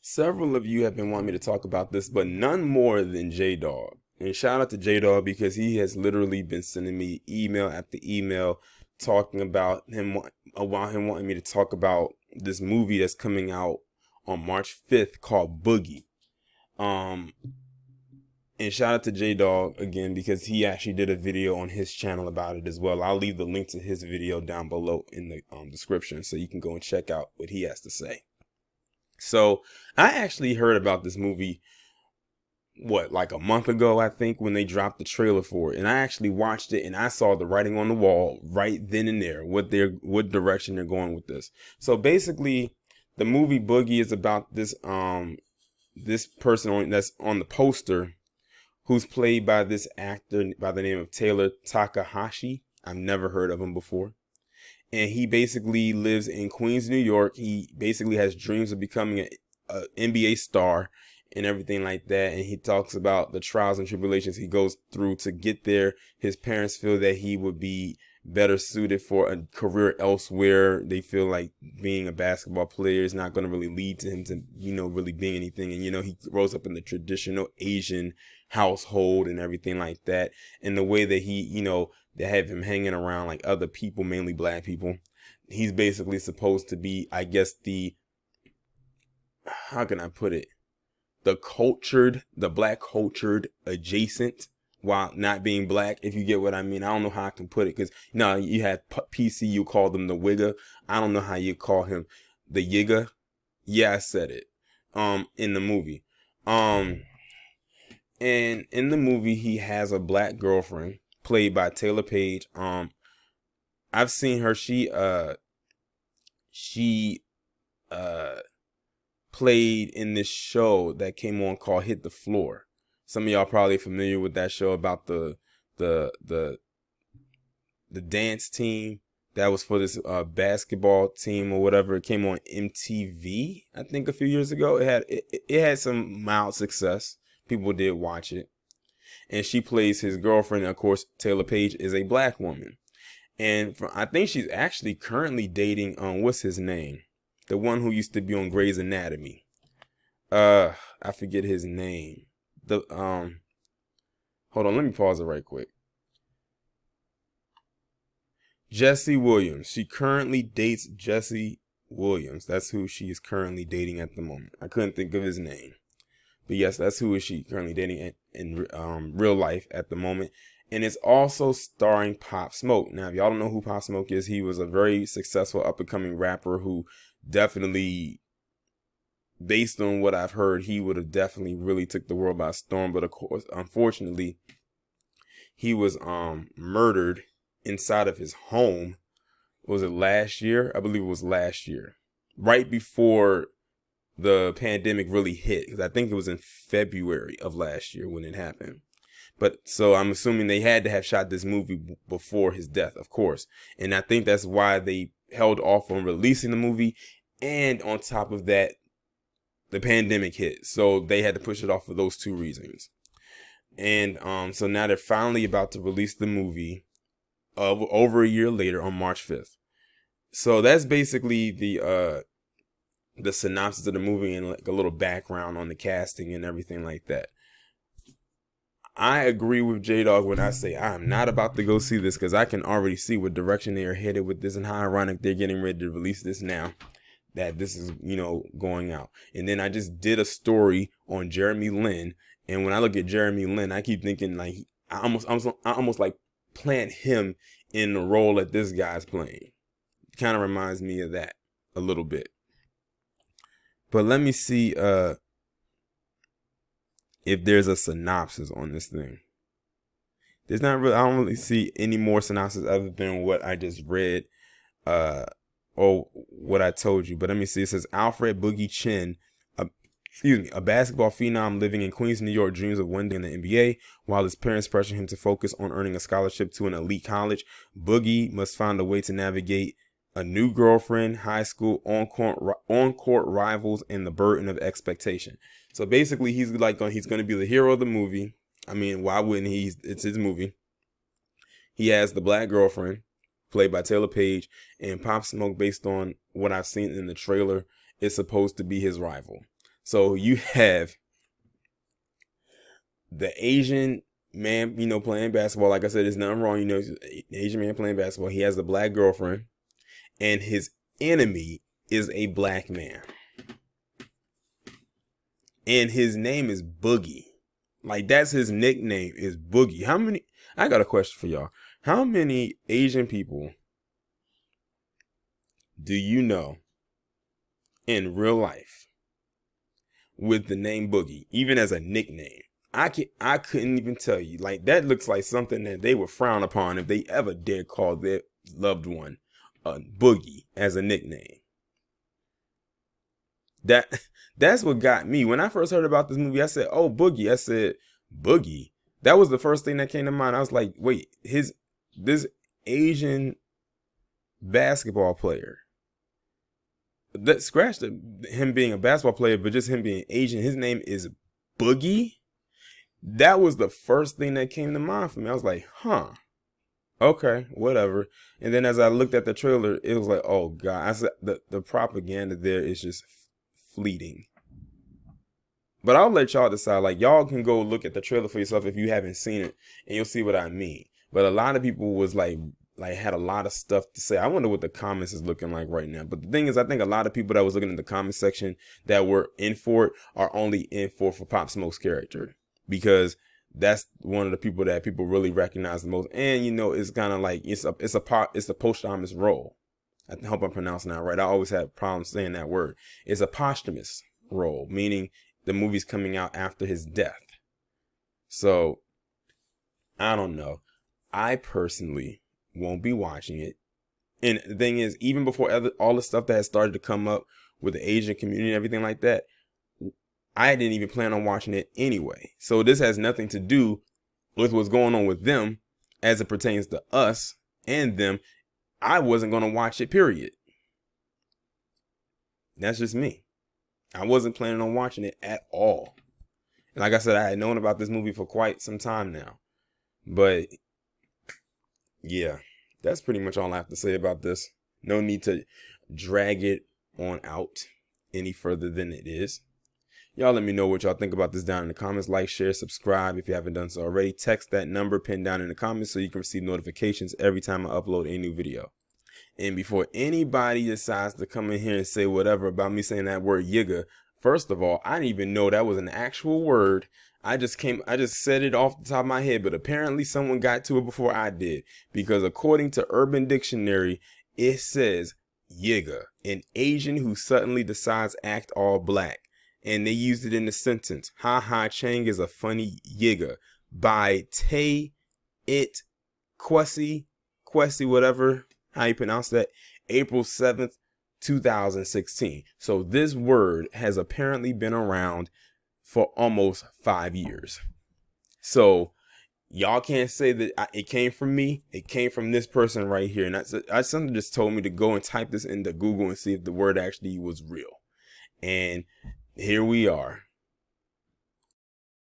Several of you have been wanting me to talk about this, but none more than Dawg. And shout out to Dawg because he has literally been sending me email after email talking about him wanting me to talk about this movie that's coming out on March 5th called Boogie. Um, and shout out to Dawg again because he actually did a video on his channel about it as well. I'll leave the link to his video down below in the description so you can go and check out what he has to say. So I actually heard about this movie, like a month ago, I think, when they dropped the trailer for it. And I actually watched it and I saw the writing on the wall right then and there, what direction they're going with this. So basically, the movie Boogie is about this person that's on the poster, who's played by this actor by the name of Taylor Takahashi. I've never heard of him before. And he basically lives in Queens, New York. He basically has dreams of becoming an NBA star and everything like that. And he talks about the trials and tribulations he goes through to get there. His parents feel that he would be better suited for a career elsewhere. They feel like being a basketball player is not going to really lead to him to, really being anything. And, he grows up in the traditional Asian household and everything like that. And the way that he, they have him hanging around like other people, mainly black people. He's basically supposed to be, I guess, how can I put it? The black cultured adjacent while not being black, if you get what I mean. I don't know how I can put it because, you have PC, you call them the wigger. I don't know how you call him the yigger. Yeah, I said it. In the movie. And in the movie, he has a black girlfriend played by Taylor Page. I've seen her. She played in this show that came on called Hit the Floor. Some of y'all probably familiar with that show about the dance team that was for this basketball team or whatever. It came on MTV, I think, a few years ago. It had some mild success. People did watch it. And she plays his girlfriend. Of course, Taylor Page is a black woman. And I think she's actually currently dating, what's his name? The one who used to be on Grey's Anatomy. I forget his name. Hold on, let me pause it right quick. Jesse Williams. She currently dates Jesse Williams. That's who she is currently dating at the moment. I couldn't think of his name. But yes, that's who is she currently dating in real life at the moment. And it's also starring Pop Smoke. Now, if y'all don't know who Pop Smoke is, he was a very successful up-and-coming rapper who definitely, based on what I've heard, he would have definitely really took the world by storm. But of course, unfortunately, he was murdered inside of his home. Was it last year? I believe it was last year. Right before the pandemic really hit, because I think it was in February of last year when it happened. But so I'm assuming they had to have shot this movie before his death, of course. And I think that's why they held off on releasing the movie. And on top of that, the pandemic hit. So they had to push it off for those two reasons. And so now they're finally about to release the movie over a year later on March 5th. So that's basically the synopsis of the movie and like a little background on the casting and everything like that. I agree with Dawg when I say I'm not about to go see this because I can already see what direction they are headed with this and how ironic they're getting ready to release this now that this is, going out. And then I just did a story on Jeremy Lin. And when I look at Jeremy Lin, I keep thinking like I almost like plant him in the role that this guy's playing. Kind of reminds me of that a little bit. But let me see if there's a synopsis on this thing. There's not really. I don't really see any more synopsis other than what I just read, or what I told you. But let me see. It says Alfred Boogie Chin, a basketball phenom living in Queens, New York, dreams of one day in the NBA. While his parents pressure him to focus on earning a scholarship to an elite college, Boogie must find a way to navigate a new girlfriend, high school on-court rivals, and the burden of expectation. So basically, he's going to be the hero of the movie. I mean, why wouldn't he? It's his movie. He has the black girlfriend, played by Taylor Page, and Pop Smoke, based on what I've seen in the trailer, is supposed to be his rival. So you have the Asian man, playing basketball. Like I said, there's nothing wrong. He's an Asian man playing basketball. He has a black girlfriend, and his enemy is a black man. And his name is Boogie. Like, that's his nickname, is Boogie. I got a question for y'all. How many Asian people do you know in real life with the name Boogie, even as a nickname? I couldn't even tell you. Like, that looks like something that they would frown upon if they ever dare call their loved one a Boogie as a nickname. That's what got me. When I first heard about this movie, I said, oh, Boogie. I said, Boogie. That was the first thing that came to mind. I was like, wait, this Asian basketball player, that scratched him being a basketball player, but just him being Asian, his name is Boogie. That was the first thing that came to mind for me. I was like, huh, okay, whatever. And then as I looked at the trailer, it was like, oh God, I said the propaganda there is just fleeting. But I'll let y'all decide. Like, y'all can go look at the trailer for yourself if you haven't seen it, and you'll see what I mean. But a lot of people was like had a lot of stuff to say. I wonder what the comments is looking like right now. But the thing is, I think a lot of people that was looking at the comment section that were in for it are only in for Pop Smoke's character, because that's one of the people that people really recognize the most. And it's kind of like it's a posthumous role. I hope I'm pronouncing that right. I always have problems saying that word. It's a posthumous role, meaning the movie's coming out after his death. So I don't know. I personally won't be watching it. And the thing is, even before all the stuff that has started to come up with the Asian community and everything like that, I didn't even plan on watching it anyway. So this has nothing to do with what's going on with them as it pertains to us and them. I wasn't going to watch it, period. That's just me. I wasn't planning on watching it at all. And like I said, I had known about this movie for quite some time now. But yeah, that's pretty much all I have to say about this. No need to drag it on out any further than it is. Y'all let me know what y'all think about this down in the comments. Like, share, subscribe if you haven't done so already. Text that number pinned down in the comments so you can receive notifications every time I upload a new video. And before anybody decides to come in here and say whatever about me saying that word yigga, first of all, I didn't even know that was an actual word. I just said it off the top of my head, but apparently someone got to it before I did, because according to Urban Dictionary, it says yigga, an Asian who suddenly decides to act all black. And they used it in the sentence, Ha Ha Chang is a funny yigga, by Tay It Kwesi, whatever, how you pronounce that, April 7th, 2016. So this word has apparently been around for almost 5 years. So y'all can't say that it came from me. It came from this person right here. And someone just told me to go and type this into Google and see if the word actually was real. And here we are.